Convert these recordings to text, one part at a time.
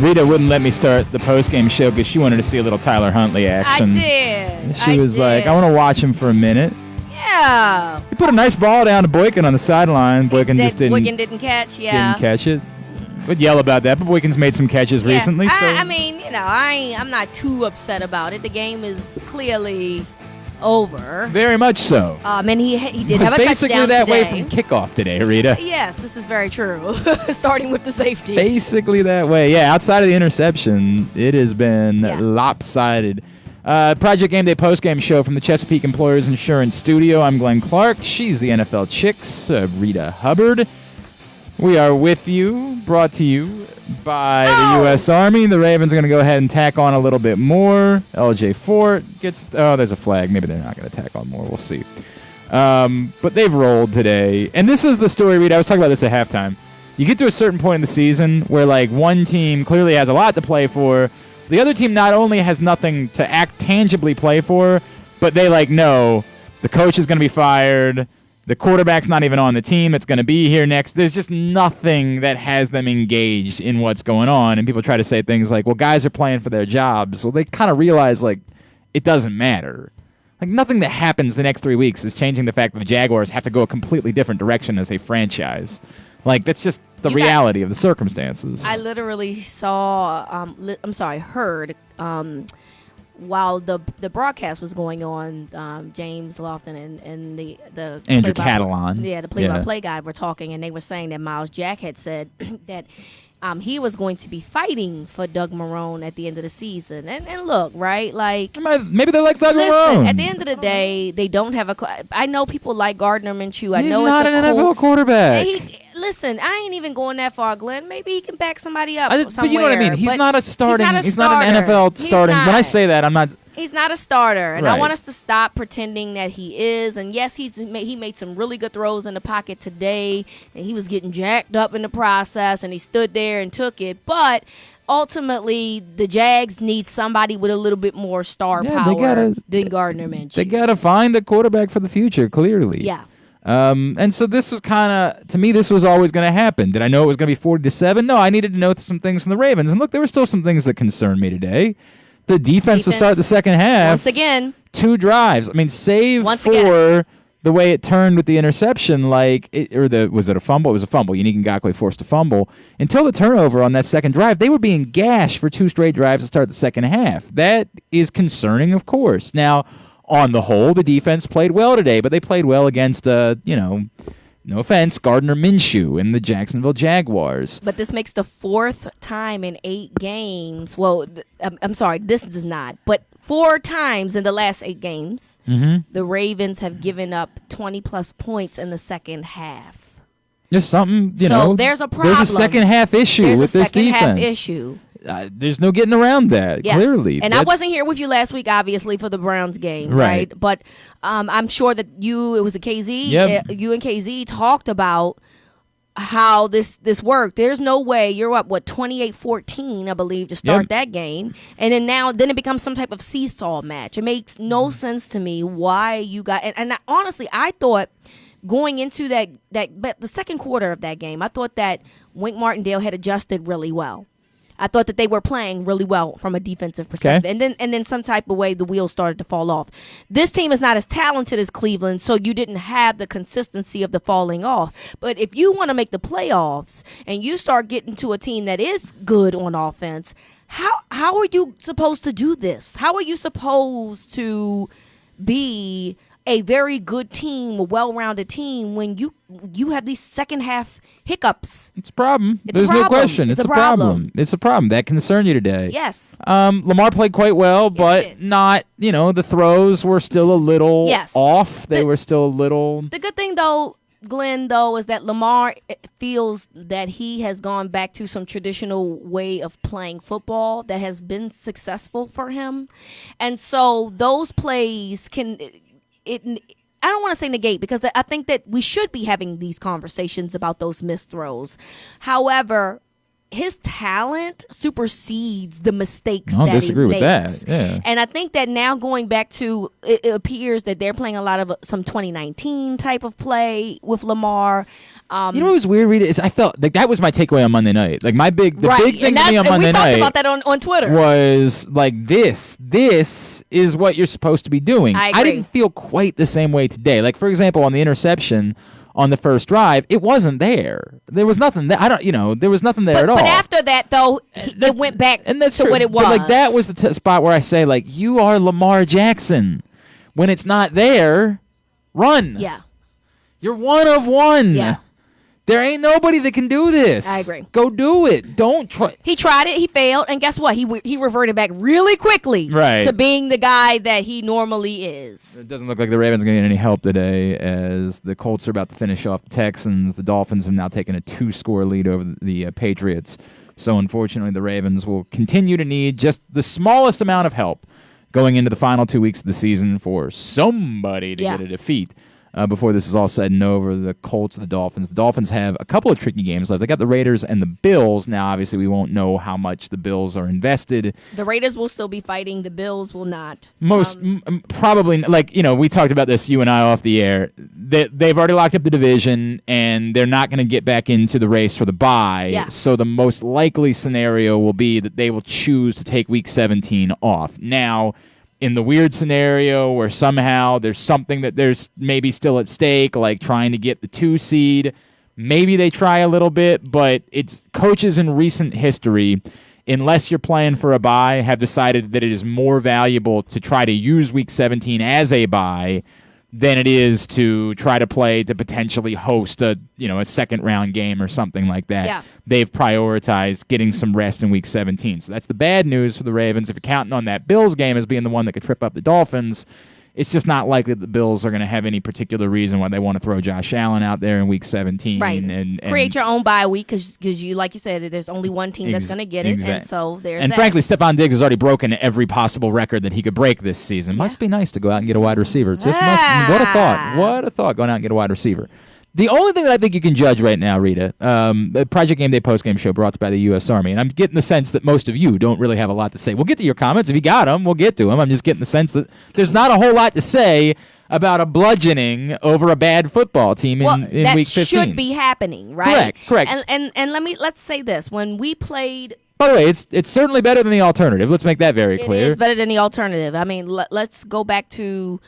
Rita wouldn't let me start the post-game show because she wanted to see a little Tyler Huntley action. I did. She was like, I want to watch him for a minute. Yeah. He put a nice ball down to Boykin on the sideline. Boykin just didn't catch, yeah. Didn't catch it. Would yell about that, but Boykin's made some catches recently. So I mean, I'm not too upset about it. The game is clearly over. Very much so. And he did have a touchdown basically that today. way from kickoff today, Rita. Yes, this is very true. Starting with the safety. Basically that way. Yeah, outside of the interception, it has been lopsided. Project Game Day postgame show from the Chesapeake Employers Insurance Studio. I'm Glenn Clark. She's the NFL Chicks, Rita Hubbard. We are with you, brought to you by the U.S. Army. The Ravens are going to go ahead and tack on a little bit more. LJ Fort gets... Oh, there's a flag. Maybe they're not going to tack on more. We'll see. But they've rolled today. And this is the story, Rita. I was talking about this at halftime. You get to a certain point in the season where, like, one team clearly has a lot to play for. The other team not only has nothing to tangibly play for, but they, like, know the coach is going to be fired. The quarterback's not even on the team that's going to be here next. There's just nothing that has them engaged in what's going on. And people try to say things like, well, guys are playing for their jobs. Well, they kind of realize, like, it doesn't matter. Like, nothing that happens the next 3 weeks is changing the fact that the Jaguars have to go a completely different direction as a franchise. Like, that's just the reality of the circumstances. I literally heard while the broadcast was going on, James Lofton and the Andrew Catalan. The play-by-play guy were talking, and they were saying that Miles Jack had said that he was going to be fighting for Doug Marrone at the end of the season. And look, right? Like, maybe they like Doug Marrone. Listen, at the end of the day, they don't have I know people like Gardner Minshew. I know He's not an NFL quarterback. Listen, I ain't even going that far, Glenn. Maybe he can back somebody up somewhere. But you know what I mean? He's not a starting. He's not an NFL starting. When I say that, I'm not. He's not a starter, and right. I want us to stop pretending that he is. And yes, he made some really good throws in the pocket today, and he was getting jacked up in the process, and he stood there and took it. But ultimately, the Jags need somebody with a little bit more star power than Gardner Minshew. They got to find a quarterback for the future, clearly. Yeah. And so this was to me, this was always going to happen. Did I know it was going to be 40-7? No, I needed to know some things from the Ravens. And look, there were still some things that concerned me today. The defense to start the second half. Once again. 2 drives. I mean, the way it turned with the interception, was it a fumble? It was a fumble. Unique Ngakoue forced a fumble. Until the turnover on that second drive, they were being gashed for 2 straight drives to start the second half. That is concerning, of course. Now, on the whole, the defense played well today, but they played well against, no offense, Gardner Minshew and the Jacksonville Jaguars. But this makes the 4th time in 8 games. Well, I'm sorry, this does not. But 4 times in the last 8 games, the Ravens have given up 20-plus points in the second half. There's something, there's a problem. There's a second half issue with this defense. There's a second half issue. There's no getting around that, clearly. And I wasn't here with you last week, obviously, for the Browns game, right? But I'm sure that it was a KZ, you and KZ talked about how this worked. There's no way you're up, 28-14, I believe, to start that game. And then it becomes some type of seesaw match. It makes no sense to me why you got, and honestly, I thought going into but the second quarter of that game, I thought that Wink Martindale had adjusted really well. I thought that they were playing really well from a defensive perspective. Okay. And then some type of way the wheels started to fall off. This team is not as talented as Cleveland, so you didn't have the consistency of the falling off. But if you want to make the playoffs and you start getting to a team that is good on offense, how are you supposed to do this? How are you supposed to be a very good team, a well-rounded team, when you have these second half hiccups? It's a problem. There's no question. It's a problem. It's a problem. That concerned you today. Yes. Lamar played quite well, but not, the throws were still a little off. They were still a little... The good thing, though, Glenn, is that Lamar feels that he has gone back to some traditional way of playing football that has been successful for him. And so those plays can... I don't want to say negate, because I think that we should be having these conversations about those missed throws. However, his talent supersedes the mistakes I don't that disagree he with makes. that. Yeah. And I think that now going back to, it appears that they're playing a lot of some 2019 type of play with Lamar. You know what was weird, Rita? Is I felt like that was my takeaway on Monday night. Like the big thing to me on Monday night. We talked about that on Twitter. Was like this is what you're supposed to be doing. I agree. didn't feel quite the same way today. Like for example, on the interception on the first drive, it wasn't there. There was nothing there. There was nothing there at all. But after that, though, it went back to what it was. But like that was the spot where I say, like, you are Lamar Jackson. When it's not there, run. Yeah. You're one of one. Yeah. There ain't nobody that can do this. I agree. Go do it. Don't try. He tried it. He failed. And guess what? He reverted back really quickly to being the guy that he normally is. It doesn't look like the Ravens are going to get any help today as the Colts are about to finish off the Texans. The Dolphins have now taken a 2-score lead over the Patriots. So unfortunately, the Ravens will continue to need just the smallest amount of help going into the final 2 weeks of the season for somebody to get a defeat. Before this is all said and over, the Colts, the Dolphins. The Dolphins have a couple of tricky games left. They got the Raiders and the Bills. Now, obviously, we won't know how much the Bills are invested. The Raiders will still be fighting. The Bills will not. Probably, we talked about this, you and I, off the air. They've already locked up the division, and they're not going to get back into the race for the bye. Yeah. So the most likely scenario will be that they will choose to take Week 17 off. Now, in the weird scenario where somehow there's something that there's maybe still at stake, like trying to get the 2 seed, maybe they try a little bit, but it's coaches in recent history, unless you're playing for a bye, have decided that it is more valuable to try to use Week 17 as a bye than it is to try to play to potentially host a second-round game or something like that. Yeah. They've prioritized getting some rest in Week 17. So that's the bad news for the Ravens. If you're counting on that Bills game as being the one that could trip up the Dolphins, it's just not likely that the Bills are going to have any particular reason why they want to throw Josh Allen out there in Week 17. Right. And create your own bye week because you, like you said, there's only one team that's going to get it. And so there's And frankly, Stephon Diggs has already broken every possible record that he could break this season. Must be nice to go out and get a wide receiver. What a thought. What a thought, going out and get a wide receiver. The only thing that I think you can judge right now, Rita, the Project Game Day postgame show brought to you by the U.S. Army, and I'm getting the sense that most of you don't really have a lot to say. We'll get to your comments. If you got them, we'll get to them. I'm just getting the sense that there's not a whole lot to say about a bludgeoning over a bad football team in Week 15. That should be happening, right? Correct. And let's say this. When we played... By the way, it's certainly better than the alternative. Let's make that very clear. It is better than the alternative. I mean, let's go back to...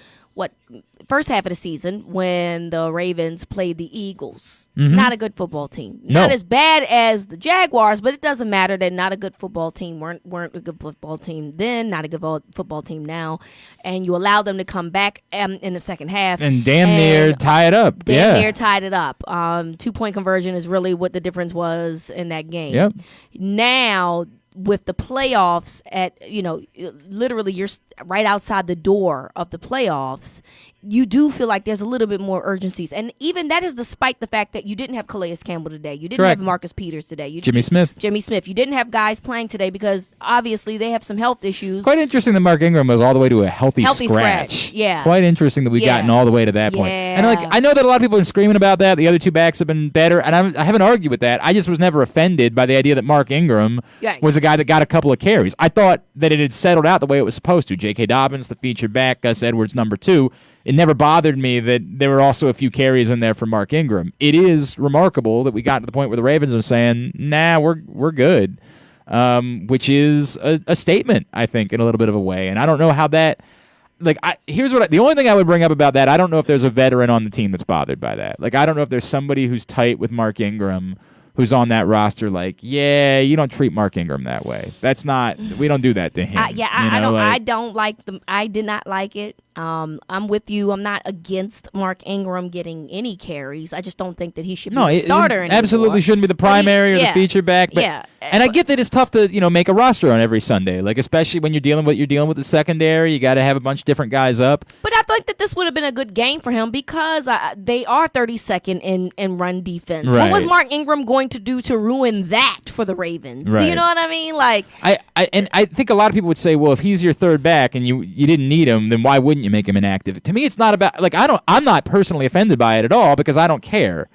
first half of the season when the Ravens played the Eagles. Mm-hmm. Not a good football team. No. Not as bad as the Jaguars, but it doesn't matter. They're not a good football team. Weren't a good football team then, not a good football team now. And you allow them to come back in the second half. And near tie it up. Near tied it up. 2-point conversion is really what the difference was in that game. Yep. Now, with the playoffs literally you're right outside the door of the playoffs, you do feel like there's a little bit more urgencies. And even that is despite the fact that you didn't have Calais Campbell today. You didn't have Marcus Peters today. Jimmy Smith. You didn't have guys playing today because obviously they have some health issues. Quite interesting that Mark Ingram was all the way to a healthy scratch. Yeah. Quite interesting that we've gotten all the way to that point. And I know that a lot of people have been screaming about that. The other two backs have been better, and I haven't argued with that. I just was never offended by the idea that Mark Ingram was a guy that got a couple of carries. I thought that it had settled out the way it was supposed to. J.K. Dobbins, the featured back, Gus Edwards, number 2. It never bothered me that there were also a few carries in there for Mark Ingram. It is remarkable that we got to the point where the Ravens are saying, nah, we're good, which is a statement, I think, in a little bit of a way. And I don't know how that – the only thing I would bring up about that, I don't know if there's a veteran on the team that's bothered by that. I don't know if there's somebody who's tight with Mark Ingram who's on that roster you don't treat Mark Ingram that way. That's not – we don't do that to him. I don't like them. I did not like it. I'm with you. I'm not against Mark Ingram getting any carries. I just don't think that he should be a starter anymore. Absolutely shouldn't be the primary or the feature back. But, I get that it's tough to make a roster on every Sunday, especially when you're dealing with the secondary. You got to have a bunch of different guys up. But I think that this would have been a good game for him because they are 32nd in run defense. Right. What was Mark Ingram going to do to ruin that for the Ravens? Right. Do you know what I mean? I think a lot of people would say, well, if he's your third back and you didn't need him, then why wouldn't you make him inactive? To me, it's not about I'm not personally offended by it at all because I don't care.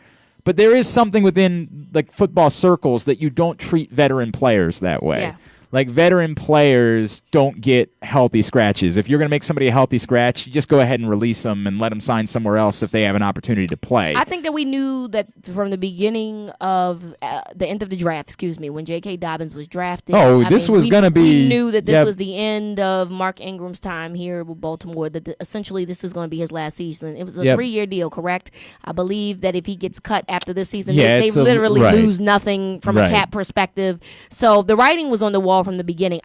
But there is something within like football circles that you don't treat veteran players that way. Yeah. Like, veteran players don't get healthy scratches. If you're going to make somebody a healthy scratch, you just go ahead and release them and let them sign somewhere else if they have an opportunity to play. I think that we knew that from the beginning of the end of the draft, when J.K. Dobbins was drafted. This was going to be... We knew that this was the end of Mark Ingram's time here with Baltimore, that essentially this is going to be his last season. It was a 3-year deal, correct? I believe that if he gets cut after this season, they literally lose nothing from a cap perspective. So the writing was on the wall from the beginning.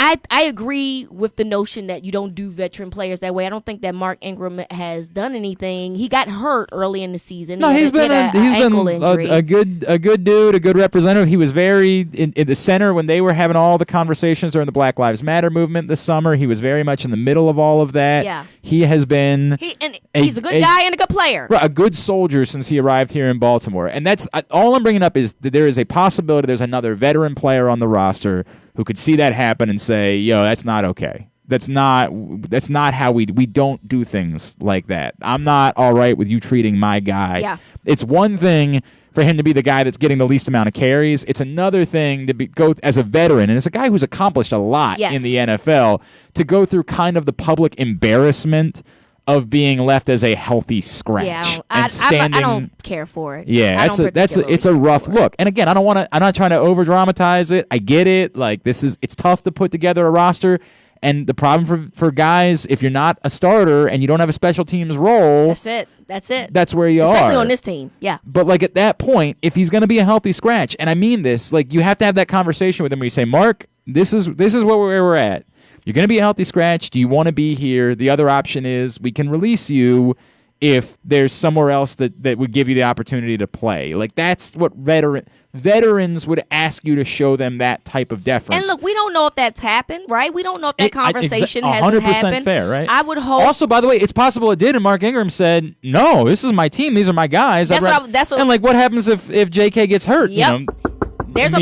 I agree with the notion that you don't do veteran players that way. I don't think that Mark Ingram has done anything. He got hurt early in the season. No, he's been a good dude, a good representative. He was very in the center when they were having all the conversations during the Black Lives Matter movement this summer. He was very much in the middle of all of that. Yeah. He has been he's a good guy and a good player. A good soldier since he arrived here in Baltimore. And that's all I'm bringing up is that there is a possibility there's another veteran player on the roster who could see that happen and say, yo, that's not okay. That's not how we don't do things like that. I'm not all right with you treating my guy. Yeah. It's one thing for him to be the guy that's getting the least amount of carries. It's another thing to go as a veteran, and as a guy who's accomplished a lot in the NFL, to go through kind of the public embarrassment of being left as a healthy scratch. Yeah, I don't care for it. Yeah, it's a rough look. And again, I'm not trying to over dramatize it. I get it. Like, it's tough to put together a roster. And the problem for guys, if you're not a starter and you don't have a special teams role, that's it. That's where you Especially are. on this team. Yeah. But like at that point, if he's going to be a healthy scratch, and I mean this, like you have to have that conversation with him where you say, Mark, this is where we're at. You're going to be a healthy scratch. Do you want to be here? The other option is we can release you if there's somewhere else that would give you the opportunity to play. Like, that's what veterans would ask you to show them that type of deference. And look, we don't know if that's happened, right? We don't know if that conversation has 100% happened. Fair, right? I would hope. Also, by the way, it's possible it did, and Mark Ingram said, no, this is my team. These are my guys. And like, what happens if JK gets hurt? Yep. There's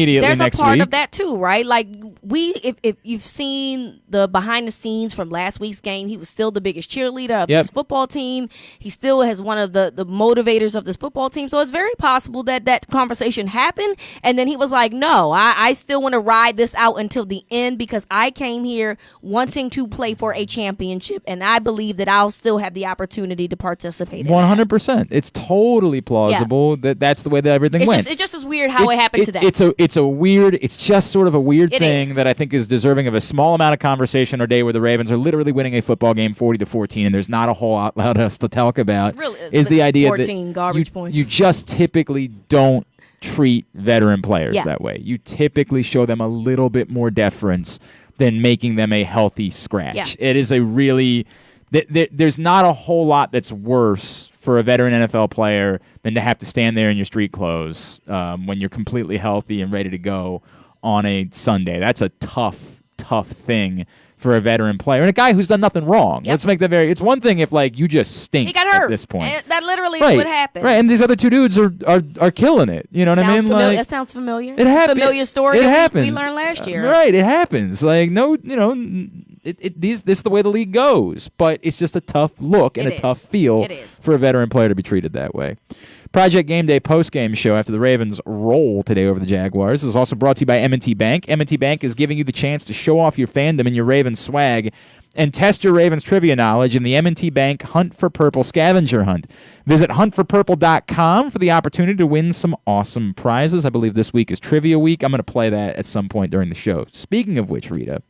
a part week. of that too, right? Like if you've seen the behind the scenes from last week's game, he was still the biggest cheerleader of this football team. He still has one of the motivators of this football team. So it's very possible that conversation happened, and then he was like, "No, I still want to ride this out until the end because I came here wanting to play for a championship, and I believe that I'll still have the opportunity to participate." 100%. It's totally plausible that's the way that everything went. It just is weird how it happened today. It's just sort of a weird thing that I think is deserving of a small amount of conversation or day where the Ravens are literally winning a football game 40-14 and there's not a whole lot else to talk about. Really, is the idea 14 that garbage points. You just typically don't treat veteran players that way. You typically show them a little bit more deference than making them a healthy scratch. Yeah. It is a really... There's not a whole lot that's worse for a veteran NFL player than to have to stand there in your street clothes when you're completely healthy and ready to go on a Sunday. That's a tough thing for a veteran player and a guy who's done nothing wrong. Yep. Let's make that very... It's one thing if like you just stink. He got hurt at this point. And that literally is what happened. Right, and these other two dudes are killing it. You know what I mean? Like, that sounds familiar. It happens. It's a familiar story. It happens. We learned last year. Right, it happens. Like this is the way the league goes, but it's just a tough look and a tough feel for a veteran player to be treated that way. Project Game Day post-game show after the Ravens roll today over the Jaguars. This is also brought to you by M&T Bank. M&T Bank is giving you the chance to show off your fandom and your Ravens swag and test your Ravens trivia knowledge in the M&T Bank Hunt for Purple scavenger hunt. Visit huntforpurple.com for the opportunity to win some awesome prizes. I believe this week is Trivia Week. I'm going to play that at some point during the show. Speaking of which, Rita,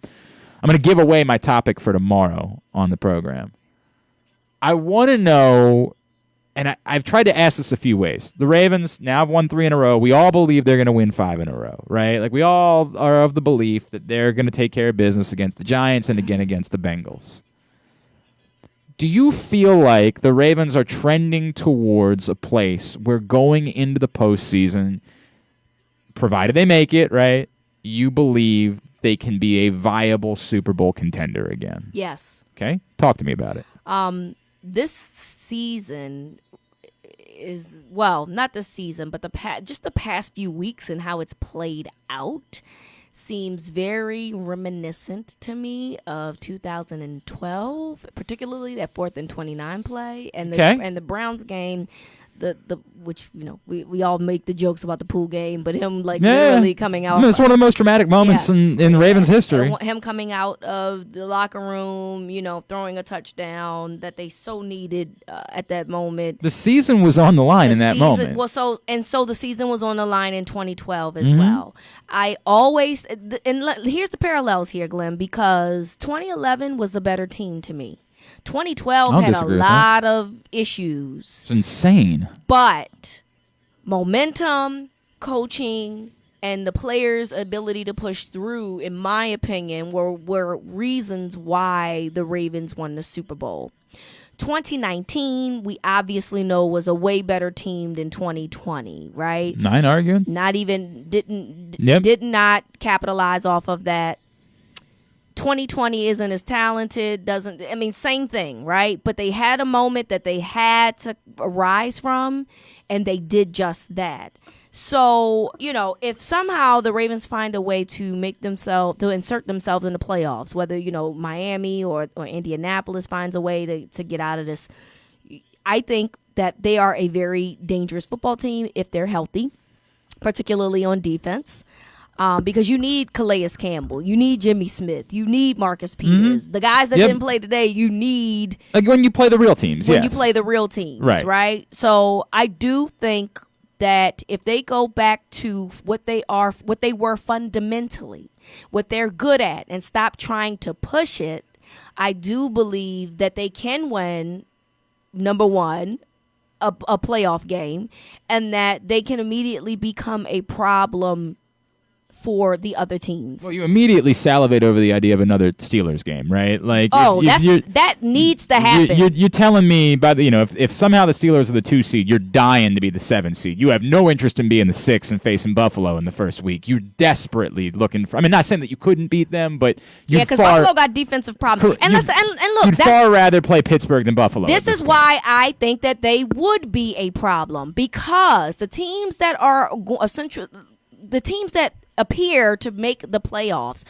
I'm going to give away my topic for tomorrow on the program. I want to know, and I've tried to ask this a few ways. The Ravens now have won 3 in a row. We all believe they're going to win 5 in a row, right? Like we all are of the belief that they're going to take care of business against the Giants and again against the Bengals. Do you feel like the Ravens are trending towards a place where going into the postseason, provided they make it, right, you believe they can be a viable Super Bowl contender again? Yes. Okay? Talk to me about it. This season is, well, not this season, but just the past few weeks and how it's played out seems very reminiscent to me of 2012, particularly that 4th and 29 play and the Browns game. which we all make the jokes about the pool game, but him literally coming out. It's one of the most dramatic moments in Ravens history. Him coming out of the locker room, throwing a touchdown that they so needed at that moment. The season was on the line in that moment. Well, so the season was on the line in 2012 as well. I always here's the parallels here, Glenn, because 2011 was a better team to me. 2012 had a lot of issues. It's insane. But momentum, coaching, and the players' ability to push through, in my opinion, were reasons why the Ravens won the Super Bowl. 2019, we obviously know, was a way better team than 2020, right? Not arguing. Did not capitalize off of that. 2020 isn't as talented, same thing, right? But they had a moment that they had to arise from, and they did just that. So, if somehow the Ravens find a way to insert themselves in the playoffs, whether, Miami or Indianapolis finds a way to get out of this, I think that they are a very dangerous football team if they're healthy, particularly on defense. Because you need Calais Campbell, you need Jimmy Smith, you need Marcus Peters. The guys that didn't play today, you need when you play the real teams. When you play the real teams, right? So I do think that if they go back to what they were fundamentally, what they're good at, and stop trying to push it, I do believe that they can win. Number one, a playoff game, and that they can immediately become a problem for the other teams. Well, you immediately salivate over the idea of another Steelers game, right? That needs to happen. You're telling me, if somehow the Steelers are the 2 seed, you're dying to be the 7 seed. You have no interest in being the 6 and facing Buffalo in the first week. You're desperately looking for. Not saying that you couldn't beat them, but because Buffalo got defensive problems. And look, you'd far rather play Pittsburgh than Buffalo. This is why I think that they would be a problem, because the teams that are the teams that appear to make the playoffs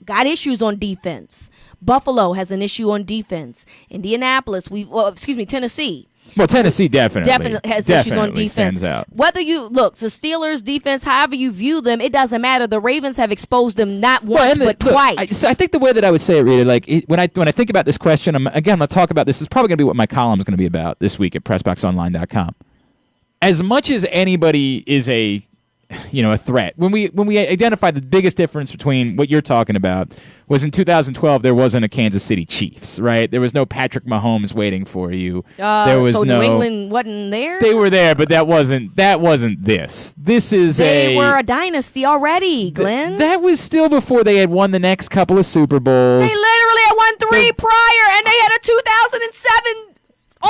got issues on defense. Buffalo has an issue on defense. Indianapolis, Tennessee. Well, Tennessee definitely has issues on defense. Stands out. Whether you look, the Steelers defense, however you view them, it doesn't matter. The Ravens have exposed them not once but twice. I think the way that I would say it, Rita, when I think about this question, I'm going to talk about this. This is probably going to be what my column is going to be about this week at PressBoxOnline.com. As much as anybody is a threat. When we identified the biggest difference between what you're talking about was in 2012, there wasn't a Kansas City Chiefs, right? There was no Patrick Mahomes waiting for you. There was New England wasn't there? They were there, but that wasn't this. They were a dynasty already, Glenn. That was still before they had won the next couple of Super Bowls. They literally had won 3 prior, and they had a 2007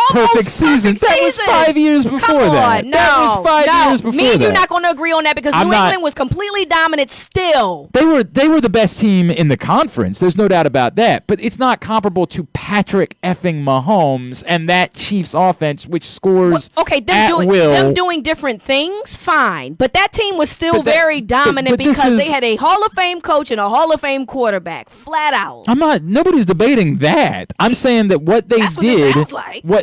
perfect season. That was 5 years before that. That was 5 years before that. Me and you're not going to agree on that, because New England was completely dominant still. They were the best team in the conference. There's no doubt about that. But it's not comparable to Patrick effing Mahomes and that Chiefs offense, which scores them doing different things, fine. But that team was still very dominant because they had a Hall of Fame coach and a Hall of Fame quarterback, flat out. Nobody's debating that. I'm saying that what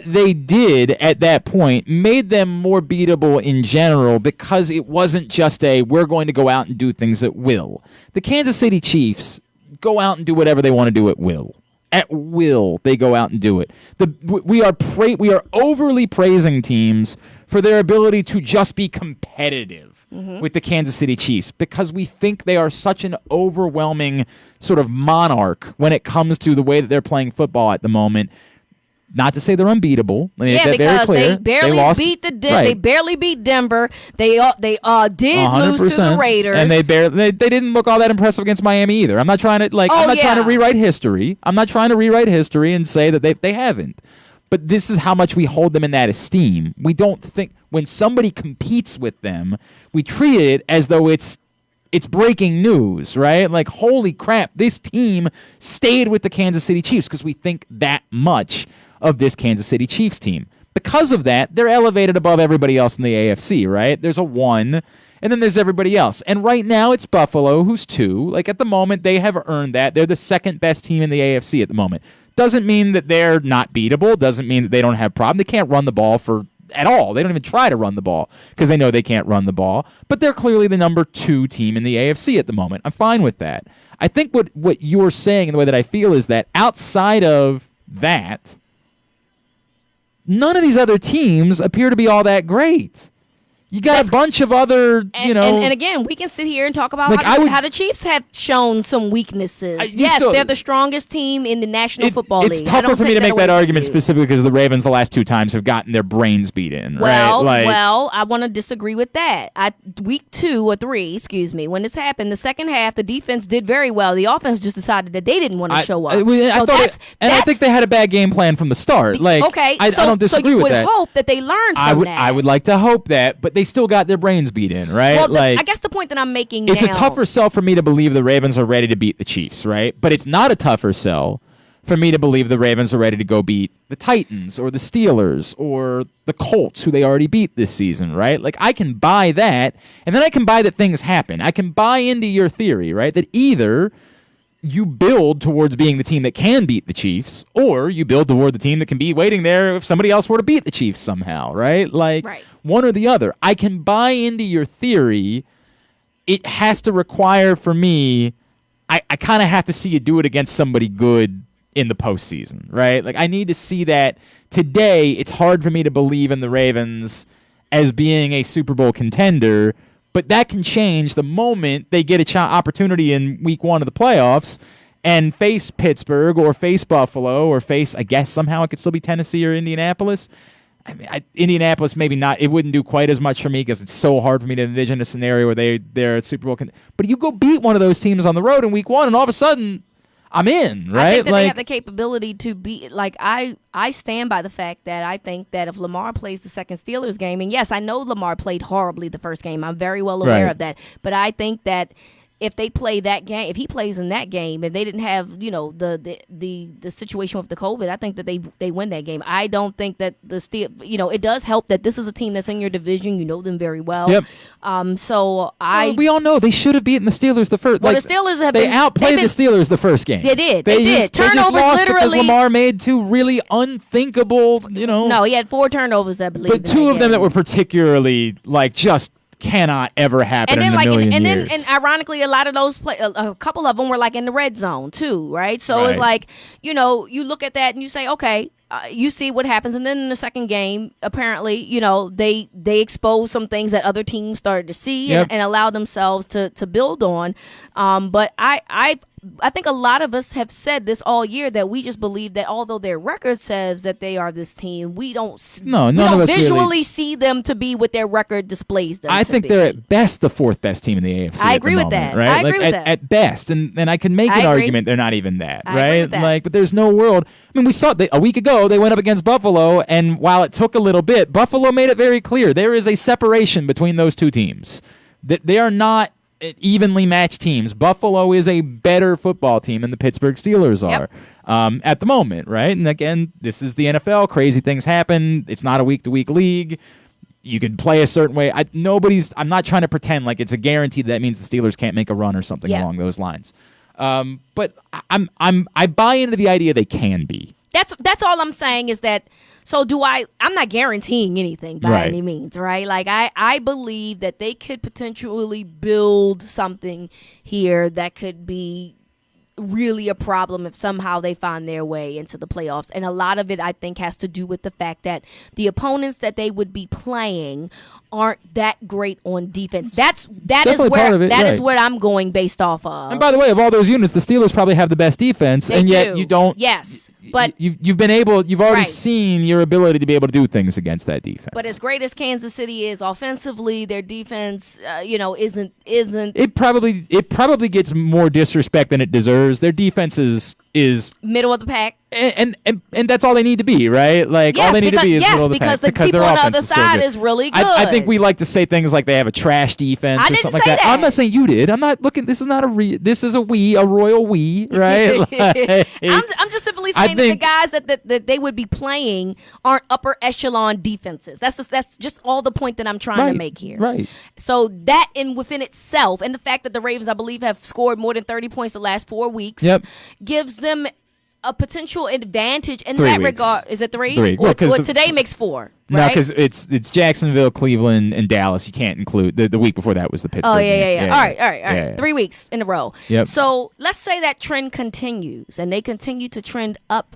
they did at that point made them more beatable in general, because it wasn't just we're going to go out and do things at will. The Kansas City Chiefs go out and do whatever they want to do at will. At will, they go out and do it. We are overly praising teams for their ability to just be competitive with the Kansas City Chiefs, because we think they are such an overwhelming sort of monarch when it comes to the way that they're playing football at the moment. Not to say they're unbeatable. Because they barely beat they barely beat Denver. They did 100%. Lose to the Raiders, and they didn't look all that impressive against Miami either. I'm not trying to trying to rewrite history. I'm not trying to rewrite history and say that they haven't. But this is how much we hold them in that esteem. We don't think when somebody competes with them, we treat it as though it's breaking news, right? Like, holy crap, this team stayed with the Kansas City Chiefs, because we think that much of this Kansas City Chiefs team. Because of that, they're elevated above everybody else in the AFC, right? There's a 1, and then there's everybody else. And right now, it's Buffalo, who's 2. At the moment, they have earned that. They're the second best team in the AFC at the moment. Doesn't mean that they're not beatable. Doesn't mean that they don't have problems. They can't run the ball for at all. They don't even try to run the ball because they know they can't run the ball. But they're clearly the number 2 team in the AFC at the moment. I'm fine with that. I think what you're saying and the way that I feel is that outside of that, none of these other teams appear to be all that great. You got a bunch of other, And again, we can sit here and talk about how the Chiefs have shown some weaknesses. Yes, they're the strongest team in the National Football League. It's tougher for me to make that argument specifically because the Ravens the last 2 times have gotten their brains beat in, right? Well, I want to disagree with that. Week 2 or 3, when this happened, the second half, the defense did very well. The offense just decided that they didn't want to show up. I think they had a bad game plan from the start. I don't disagree with that. So you would hope that they learned from that. I would like to hope that, but they still got their brains beat in, right? Well, I guess the point that I'm making now... It's a tougher sell for me to believe the Ravens are ready to beat the Chiefs, right? But it's not a tougher sell for me to believe the Ravens are ready to go beat the Titans or the Steelers or the Colts, who they already beat this season, right? I can buy that, and then I can buy that things happen. I can buy into your theory, right? That either you build towards being the team that can beat the Chiefs, or you build toward the team that can be waiting there if somebody else were to beat the Chiefs somehow, right? Right. One or the other. I can buy into your theory. It has to require, for me, I kind of have to see you do it against somebody good in the postseason, right? I need to see that. Today, it's hard for me to believe in the Ravens as being a Super Bowl contender, but that can change the moment they get a opportunity in week 1 of the playoffs and face Pittsburgh or face Buffalo or face, I guess somehow it could still be Tennessee or Indianapolis. I mean, Indianapolis maybe not. It wouldn't do quite as much for me because it's so hard for me to envision a scenario where they're a Super Bowl but you go beat one of those teams on the road in week 1 and all of a sudden I'm in, right? I think that they have the capability to be I stand by the fact that I think that if Lamar plays the second Steelers game, and yes, I know Lamar played horribly the first game. I'm very well aware of that. But I think that if they play that game, if he plays in that game, if they didn't have the situation with the COVID, I think that they win that game. I don't think that it does help that this is a team that's in your division. You know them very well. Yep. We all know they should have beaten the Steelers the first. Well, the Steelers outplayed the Steelers the first game. They did. They did. Turnovers they just lost literally. Because Lamar made 2 really unthinkable. No, he had 4 turnovers, I believe. But 2 of them that were particularly just cannot ever happen in a million years. And ironically, a lot of those a couple of them were in the red zone too, right? So it's you look at that and you say, okay, you see what happens, and then in the second game, apparently, they exposed some things that other teams started to see and allow themselves to build on. But I think a lot of us have said this all year that we just believe that although their record says that they are this team, we don't visually see them to be what their record displays them. I think they're at best the 4th best team in the AFC. I agree with that. Right? I agree with that. At best, and I can make an argument they're not even that, right? Agree with that. But there's no world. I mean, we saw a week ago they went up against Buffalo, and while it took a little bit, Buffalo made it very clear there is a separation between those 2 teams. That they are not evenly matched teams. Buffalo is a better football team than the Pittsburgh Steelers are at the moment, right? And again, this is the NFL. Crazy things happen. It's not a week-to-week league. You can play a certain way. I'm not trying to pretend like it's a guarantee that means the Steelers can't make a run or something along those lines. But I buy into the idea they can be. That's all I'm saying is that. So I'm not guaranteeing anything by any means, right? I believe that they could potentially build something here that could be really a problem if somehow they find their way into the playoffs. And a lot of it, I think, has to do with the fact that the opponents that they would be playing aren't that great on defense. That is what I'm going based off of. And by the way, of all those units, the Steelers probably have the best defense, yet you don't. Yes. But you've already seen your ability to be able to do things against that defense. But as great as Kansas City is offensively, their defense, isn't. It probably gets more disrespect than it deserves. Their defense is middle of the pack. And that's all they need to be, right? All they need to be is middle of the pack. Because the people on the other side is really good. I think we like to say things like they have a trash defense or something like that. I'm not saying you did. I'm not looking. This is not this is a royal we, right? I'm just simply saying that the guys that they would be playing aren't upper echelon defenses. That's just all the point that I'm trying to make here. Right. So that within itself, and the fact that the Ravens, I believe, have scored more than 30 points the last 4 weeks, gives them a potential advantage in 3 that weeks. regard. Is it 3? 3. Well, today makes 4. No, right? because it's Jacksonville, Cleveland, and Dallas. You can't include the week before that was the Pittsburgh. Oh yeah. game. All right. Yeah. 3 weeks in a row. Yep. So let's say that trend continues, and they continue to trend up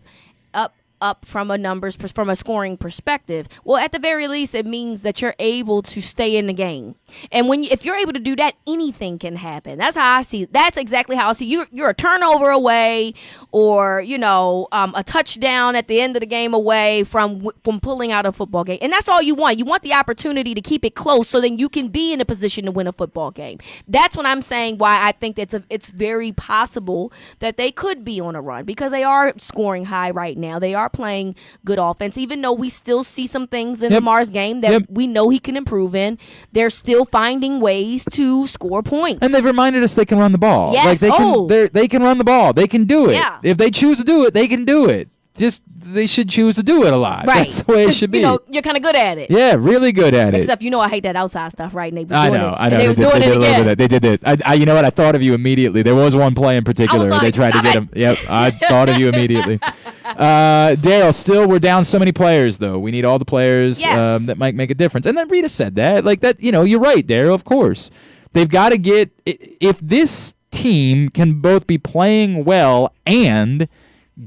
from a scoring perspective. Well, at the very least, it means that you're able to stay in the game. And if you're able to do that, anything can happen. That's how I see. That's exactly how I see. You're a turnover away, or a touchdown at the end of the game away from pulling out a football game. And that's all you want. You want the opportunity to keep it close, so then you can be in a position to win a football game. That's what I'm saying. Why I think it's very possible that they could be on a run, because they are scoring high right now. They are playing good offense, even though we still see some things in Lamar's game that we know he can improve in. They're still finding ways to score points, and they've reminded us they can run the ball. Yes. They can run the ball. They can do it. Yeah. If they choose to do it, they can do it. Just they should choose to do it a lot. Right. That's the way it should be. You're kind of good at it. Yeah, really good at it. Except I hate that outside stuff, right? And they I know. They was doing it again. They did it. You know what? I thought of you immediately. There was one play in particular. They tried to get him. Yep, I thought of you immediately. Daryl, still we're down so many players though. We need all the players that might make a difference. And then Rita said that, like that. You're right, Daryl. Of course, they've got to get. If this team can both be playing well and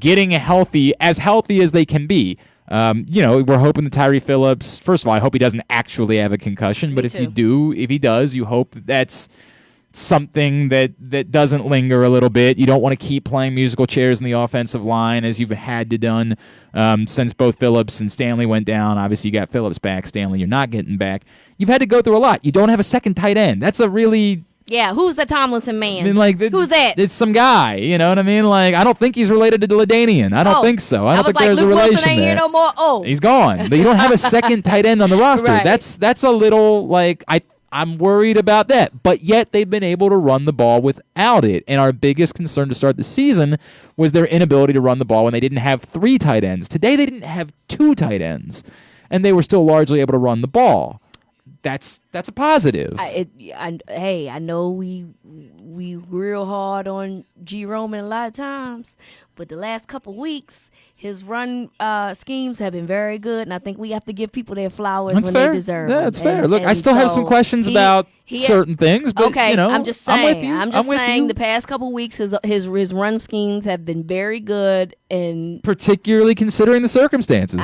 getting healthy as they can be. We're hoping that Tyree Phillips, first of all, I hope he doesn't actually have a concussion, but if he does, you hope that's something that doesn't linger a little bit. You don't want to keep playing musical chairs in the offensive line as you've had to done since both Phillips and Stanley went down. Obviously, you got Phillips back. Stanley, you're not getting back. You've had to go through a lot. You don't have a second tight end. That's a really... Yeah, who's the Tomlinson man? Who's that? It's some guy, you know what I mean? Like, I don't think he's related to LaDainian. I don't think so. I don't think there's Luke a relation Wilson ain't there. Here no more. Oh, he's gone. But you don't have a second tight end on the roster. Right. That's a little I'm worried about that. But yet they've been able to run the ball without it. And our biggest concern to start the season was their inability to run the ball when they didn't have 3 tight ends. Today they didn't have 2 tight ends, and they were still largely able to run the ball. That's a positive. I know we real hard on G. Roman a lot of times, but the last couple weeks his run schemes have been very good, and I think we have to give people their flowers they deserve. Yeah, that's fair. Look, I still have some questions about certain things, but I'm just saying. I'm with you. I'm just saying the past couple weeks his run schemes have been very good, and particularly considering the circumstances,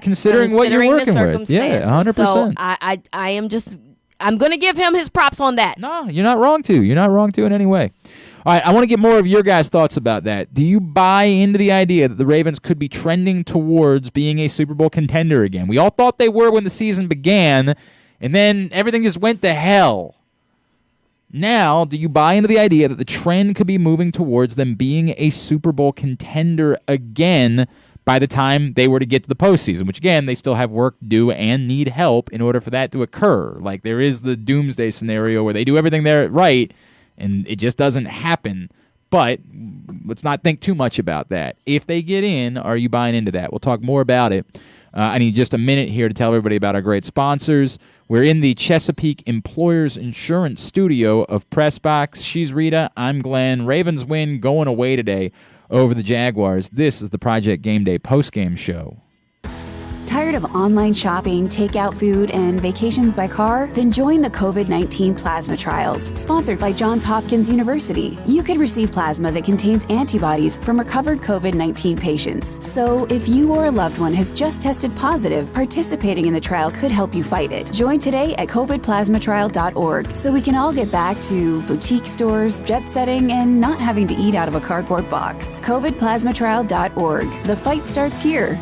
considering what you're working with. Yeah, 100%. So I am just. I'm going to give him his props on that. No, you're not wrong to. You're not wrong to in any way. All right, I want to get more of your guys' thoughts about that. Do you buy into the idea that the Ravens could be trending towards being a Super Bowl contender again? We all thought they were when the season began, and then everything just went to hell. Now, do you buy into the idea that the trend could be moving towards them being a Super Bowl contender again by the time they were to get to the postseason, which, again, they still have work to do and need help in order for that to occur? Like, there is the doomsday scenario where they do everything there right, and it just doesn't happen. But let's not think too much about that. If they get in, are you buying into that? We'll talk more about it. I need just a minute here to tell everybody about our great sponsors. We're in the Chesapeake Employers Insurance studio of Pressbox. She's Rita. I'm Glenn. Ravens win going away today over the Jaguars. This is the Project Game Day postgame show. Tired of online shopping, takeout food, and vacations by car? Then join the COVID-19 plasma trials, sponsored by Johns Hopkins University. You could receive plasma that contains antibodies from recovered COVID-19 patients. So if you or a loved one has just tested positive, participating in the trial could help you fight it. Join today at covidplasmatrial.org so we can all get back to boutique stores, jet setting, and not having to eat out of a cardboard box. covidplasmatrial.org. The fight starts here.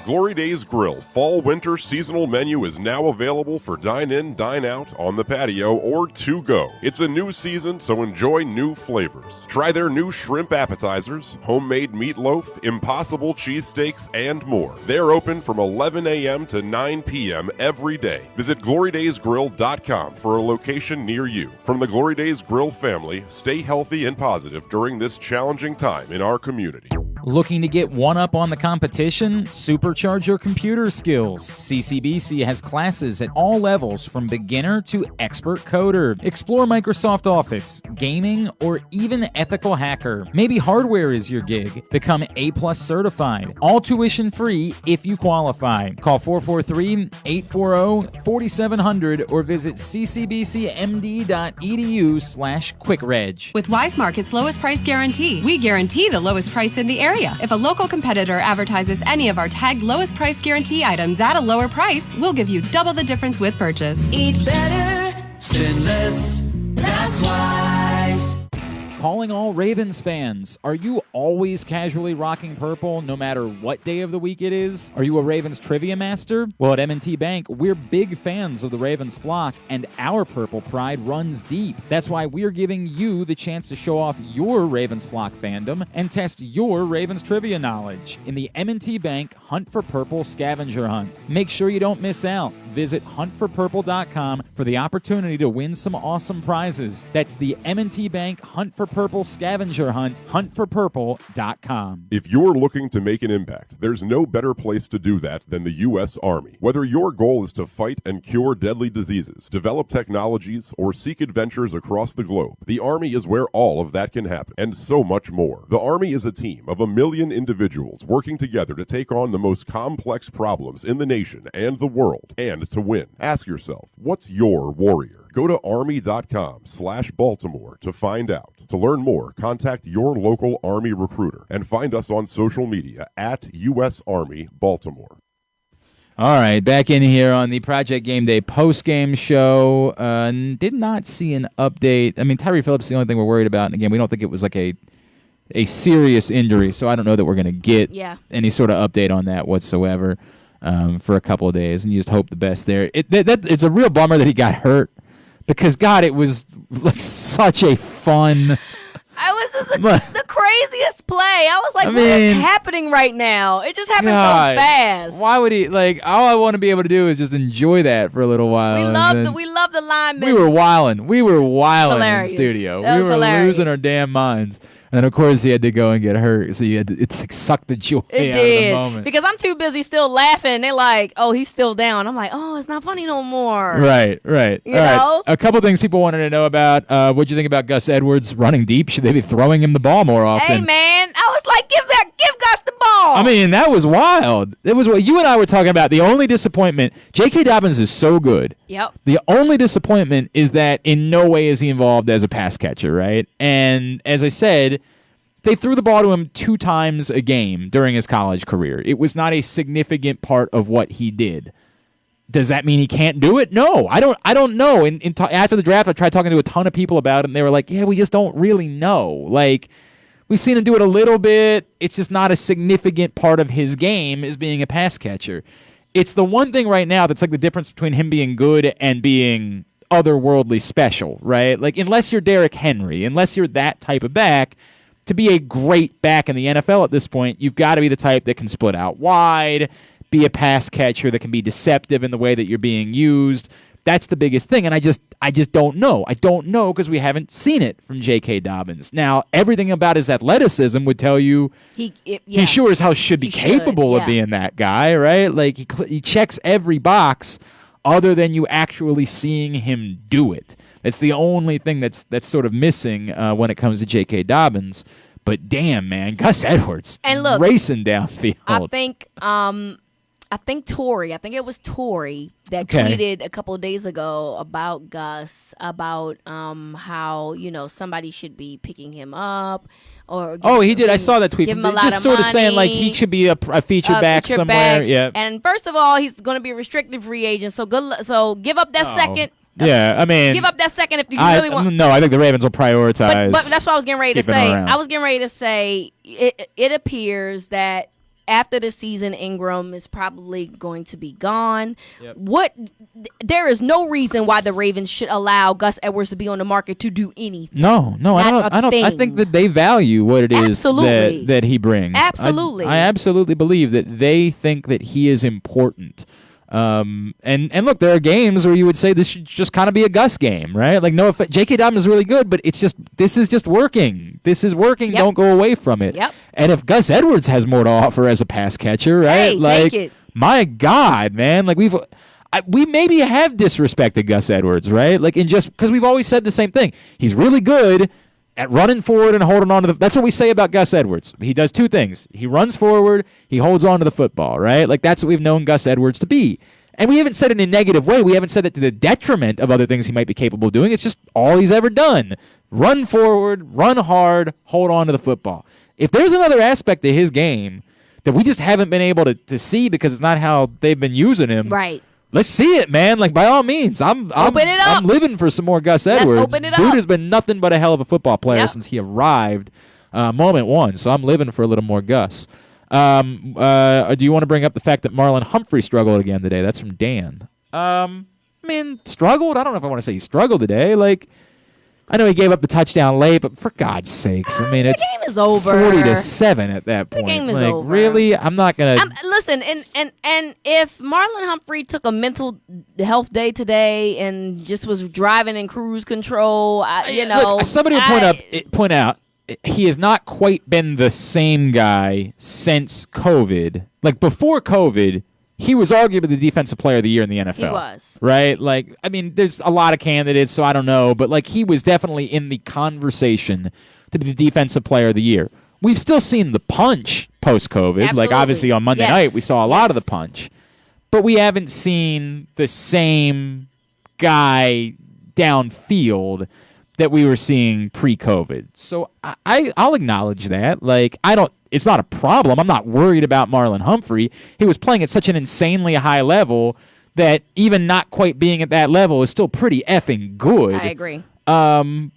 Glory Days Grill Fall/Winter Seasonal Menu is now available for dine-in, dine-out, on the patio, or to go. It's a new season, so enjoy new flavors. Try their new shrimp appetizers, homemade meatloaf, impossible cheesesteaks, and more. They're open from 11 a.m. to 9 p.m. every day. Visit glorydaysgrill.com for a location near you. From the Glory Days Grill family, stay healthy and positive during this challenging time in our community. Looking to get one up on the competition? Supercharge your computer skills. CCBC has classes at all levels from beginner to expert coder. Explore Microsoft Office, gaming, or even ethical hacker. Maybe hardware is your gig. Become A+ certified. All tuition free if you qualify. Call 443-840-4700 or visit ccbcmd.edu/quickreg. With Wise Market's lowest price guarantee, we guarantee the lowest price in the area. If a local competitor advertises any of our tagged lowest price guarantee items at a lower price, we'll give you double the difference with purchase. Eat better, spend less, that's Wise. Calling all Ravens fans. Are you always casually rocking purple no matter what day of the week it is? Are you a Ravens trivia master? Well, at M&T Bank, we're big fans of the Ravens flock, and our purple pride runs deep. That's why we're giving you the chance to show off your Ravens flock fandom and test your Ravens trivia knowledge in the M&T Bank Hunt for Purple scavenger hunt. Make sure you don't miss out. Visit huntforpurple.com for the opportunity to win some awesome prizes. That's the M&T Bank Hunt for Purple scavenger hunt, huntforpurple.com. If you're looking to make an impact, there's no better place to do that than the U.S. Army. Whether your goal is to fight and cure deadly diseases, develop technologies, or seek adventures across the globe, the Army is where all of that can happen, and so much more. The Army is a team of 1 million individuals working together to take on the most complex problems in the nation and the world, and to win. Ask yourself, what's your warrior? Go to army.com/Baltimore to find out. To learn more, contact your local Army recruiter and find us on social media at U.S. Army Baltimore. All right, back in here on the Project Game Day post-game show. Did not see an update. I mean, Tyree Phillips is the only thing we're worried about. And again, we don't think it was like a serious injury, so I don't know that we're going to get any sort of update on that whatsoever for a couple of days. And you just hope the best there. It's a real bummer that he got hurt because, God, it was like such a fun... I was just the craziest play. I was like, what is happening right now? It just happened so fast. Why would he, like, all I want to be able to do is just enjoy that for a little while. We love the linemen. We were wilding in the studio. We were losing our damn minds. And then, of course, he had to go and get hurt, so you had to, it's like sucked the joy out of the moment. Because I'm too busy still laughing. They're like, oh, he's still down. I'm like, oh, it's not funny no more. Right. You know? A couple things people wanted to know about. What'd you think about Gus Edwards running deep? Should they be throwing him the ball more often? Hey, man, I was like, give Gus the ball. I mean, that was wild. It was what you and I were talking about. The only disappointment, J.K. Dobbins is so good. Yep. The only disappointment is that in no way is he involved as a pass catcher, right? And as I said, they threw the ball to him 2 times a game during his college career. It was not a significant part of what he did. Does that mean he can't do it? No, I don't know. After the draft, I tried talking to a ton of people about it, and they were like, yeah, we just don't really know. Like, we've seen him do it a little bit. It's just not a significant part of his game as being a pass catcher. It's the one thing right now that's like the difference between him being good and being otherworldly special, right? Like, unless you're Derrick Henry, unless you're that type of back, to be a great back in the NFL at this point, you've got to be the type that can split out wide, be a pass catcher that can be deceptive in the way that you're being used. That's the biggest thing, and I just don't know. I don't know because we haven't seen it from J.K. Dobbins. Now, everything about his athleticism would tell you he sure as hell should be capable of being that guy, right? Like, he checks every box other than you actually seeing him do it. It's the only thing that's sort of missing when it comes to J.K. Dobbins. But damn, man, Gus Edwards racing downfield. I think it was Tori that tweeted a couple of days ago about Gus, about how, somebody should be picking him up. He did. I saw that tweet. Give him a lot just of sort money, of saying like he should be a featured back somewhere. Yeah. And first of all, he's going to be a restricted free agent. So So give up that second. Yeah, I mean, give up that second if you really want. No, I think the Ravens will prioritize. But that's what I was getting ready to say. I was getting ready to say it appears that after the season, Ingram is probably going to be gone. Yep. There is no reason why the Ravens should allow Gus Edwards to be on the market to do anything. No, I don't. I think that they value what it is that he brings. Absolutely, I absolutely believe that they think that he is important. And look, there are games where you would say this should just kind of be a Gus game, right? Like, no offense, J.K. Dobbins is really good, but this is just working. This is working. Yep. Don't go away from it. Yep. And if Gus Edwards has more to offer as a pass catcher, right? Hey, like, take it. My God, man, like we maybe have disrespected Gus Edwards, right? Like, in just because we've always said the same thing. He's really good at running forward and holding on to that's what we say about Gus Edwards. He does two things. He runs forward, he holds on to the football, right? Like, that's what we've known Gus Edwards to be. And we haven't said it in a negative way. We haven't said it to the detriment of other things he might be capable of doing. It's just all he's ever done. Run forward, run hard, hold on to the football. If there's another aspect to his game that we just haven't been able to see because it's not how they've been using him, right? Let's see it, man. Like, by all means, I'm living for some more Gus Edwards. Let's open it up. Dude has been nothing but a hell of a football player since he arrived, moment one. So I'm living for a little more Gus. Do you want to bring up the fact that Marlon Humphrey struggled again today? That's from Dan. Struggled? I don't know if I want to say he struggled today. Like, I know he gave up the touchdown late, but for God's sakes, it's the game is over. 40-7 at that point. The game is like, over. Really? I'm not gonna listen. And if Marlon Humphrey took a mental health day today and just was driving in cruise control, look, somebody would point out he has not quite been the same guy since COVID. Like, before COVID, he was arguably the defensive player of the year in the NFL. He was. Right? Like, I mean, there's a lot of candidates, so I don't know. But, like, he was definitely in the conversation to be the defensive player of the year. We've still seen the punch post-COVID. Absolutely. Like, obviously, on Monday night, we saw a lot of the punch. But we haven't seen the same guy downfield that we were seeing pre-COVID. So I'll acknowledge that. Like, it's not a problem. I'm not worried about Marlon Humphrey. He was playing at such an insanely high level that even not quite being at that level is still pretty effing good. I agree. I'm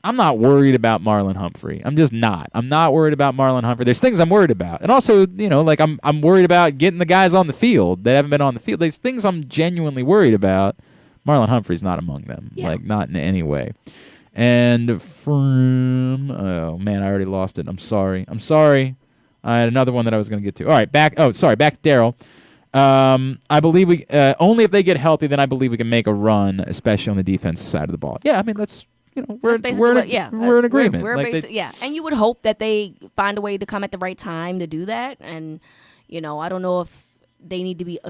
not worried about Marlon Humphrey. I'm just not. I'm not worried about Marlon Humphrey. There's things I'm worried about. And also, like, I'm worried about getting the guys on the field that haven't been on the field. There's things I'm genuinely worried about. Marlon Humphrey's not among them. Yeah. Like, not in any way. And from, oh man, I already lost it. I'm sorry. I had another one that I was going to get to. All right, back to Daryl. I believe we only if they get healthy, then I believe we can make a run, especially on the defensive side of the ball. Yeah, I mean, that's we're in agreement. And you would hope that they find a way to come at the right time to do that. And I don't know if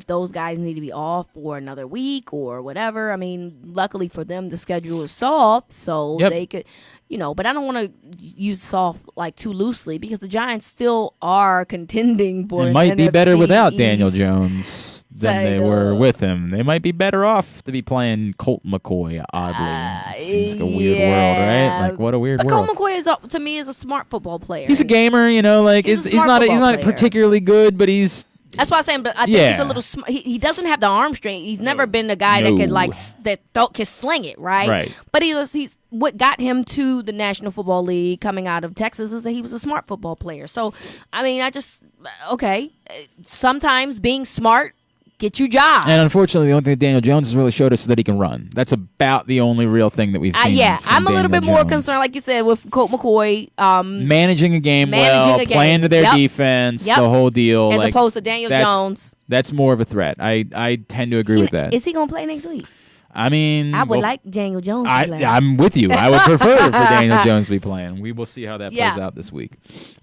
those guys need to be off for another week or whatever. I mean, luckily for them, the schedule is soft, so they could, but I don't want to use soft like too loosely because the Giants still are contending for. It might be better NFC without East Daniel Jones than they were with him. They might be better off to be playing Colt McCoy. Oddly, seems like a weird world, right? Like, what a weird world. Colt McCoy to me is a smart football player. He's a gamer, like he's not particularly good, but he's. That's why I'm saying, but I think he's a little. He doesn't have the arm strength. He's never been the guy that can sling it, right? Right. But he's what got him to the National Football League coming out of Texas is that he was a smart football player. So, I mean, sometimes being smart get you jobs. And unfortunately, the only thing that Daniel Jones has really showed us is that he can run. That's about the only real thing that we've seen. I'm a little bit more concerned, like you said, with Colt McCoy. Managing a game playing to their defense, the whole deal. As opposed to Daniel Jones. That's more of a threat. I tend to agree with that. Is he going to play next week? I mean, I would like Daniel Jones to play. I'm with you. I would prefer for Daniel Jones to be playing. We will see how that plays out this week.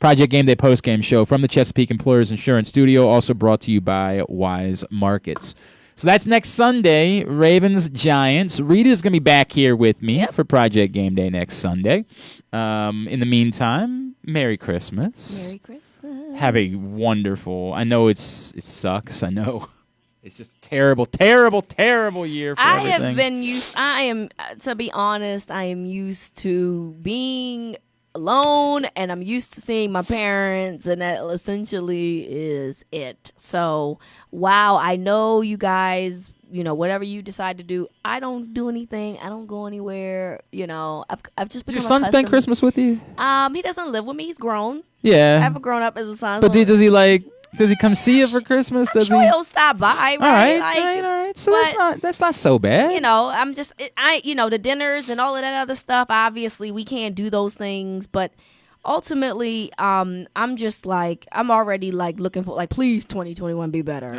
Project Game Day postgame show from the Chesapeake Employers Insurance Studio, also brought to you by Wise Markets. So that's next Sunday, Ravens Giants. Rita's going to be back here with me for Project Game Day next Sunday. In the meantime, Merry Christmas. Merry Christmas. Have a wonderful. I know it sucks. I know. It's just a terrible, terrible, terrible year for everything. To be honest, I am used to being alone, and I'm used to seeing my parents, and that essentially is it. So, wow, I know you guys, whatever you decide to do, I don't do anything. I don't go anywhere. I've just become Your son spend Christmas with you? He doesn't live with me. He's grown. Yeah. I have a grown up as a son. But does he come see you for Christmas? He'll stop by. Right? All right. So that's not so bad. I'm just the dinners and all of that other stuff. Obviously, we can't do those things, but ultimately, I'm just like, I'm already like looking for like, please 2021 be better.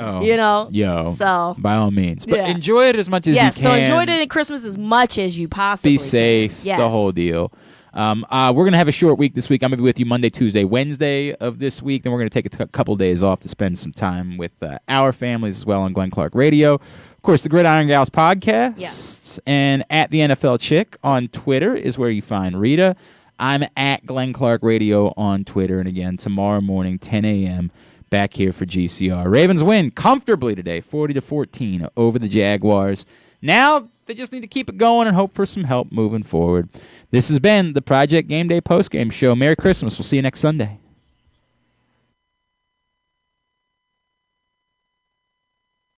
So by all means, but enjoy it as much as you can. So enjoy it in Christmas as much as you possibly be safe. Can. Yes. The whole deal. We're gonna have a short week this week. I'm gonna be with you Monday, Tuesday, Wednesday of this week. Then we're gonna take a couple days off to spend some time with our families as well on Glenn Clark Radio. Of course, the Gridiron Gals podcast. Yes. And at the NFL Chick on Twitter is where you find Rita. I'm at Glenn Clark Radio on Twitter. And again, tomorrow morning, 10 a.m., back here for GCR. Ravens win comfortably today, 40-14 over the Jaguars. Now they just need to keep it going and hope for some help moving forward. This has been the Project Game Day postgame show. Merry Christmas. We'll see you next Sunday.